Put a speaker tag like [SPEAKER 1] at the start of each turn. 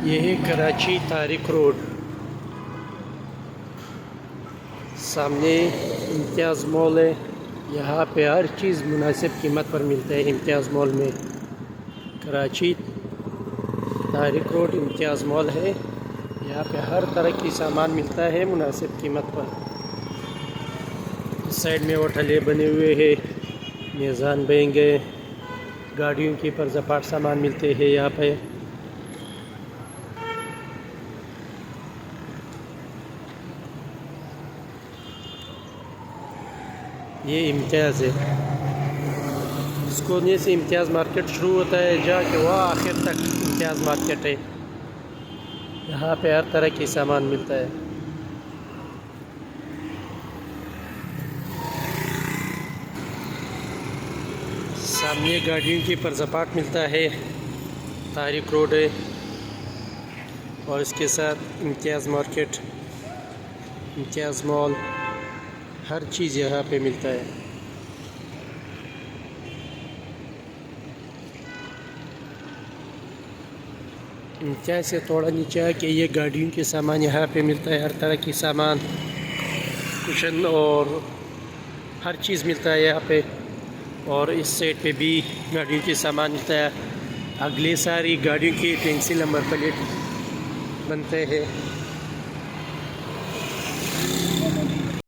[SPEAKER 1] ये है कराची तारिक रोड। सामने इम्तियाज़ मॉल है। यहाँ पे हर चीज़ मुनासिब कीमत पर मिलता है। इम्तियाज़ मॉल में कराची तारिक रोड इम्तियाज़ मॉल है। यहाँ पे हर तरह की सामान मिलता है मुनासिब कीमत पर। इस साइड में होटलें बने हुए हैं, मेज़ान बैंक है, गाड़ियों के पर्जापाट सामान मिलते हैं यहाँ पे। ये इम्तियाज़ है। इस कोने से इम्तियाज़ मार्केट शुरू होता है जाके वह आखिर तक इम्तियाज़ मार्केट है। यहाँ पे हर तरह की सामान मिलता है। सामने गाड़ियों की पर्जापाट मिलता है। तारिक रोड है और इसके साथ इम्तियाज़ मार्केट, इम्तियाज़ मॉल, हर चीज़ यहाँ पे मिलता है। इम्तियाज़ से थोड़ा नीचे आके ये गाड़ियों के सामान यहाँ पे मिलता है। हर तरह की सामान, कुशन और हर चीज़ मिलता है यहाँ पे। और इस साइड पे भी गाड़ियों के सामान मिलता है। अगले सारी गाड़ियों की पेंसिल नंबर प्लेट बनते हैं।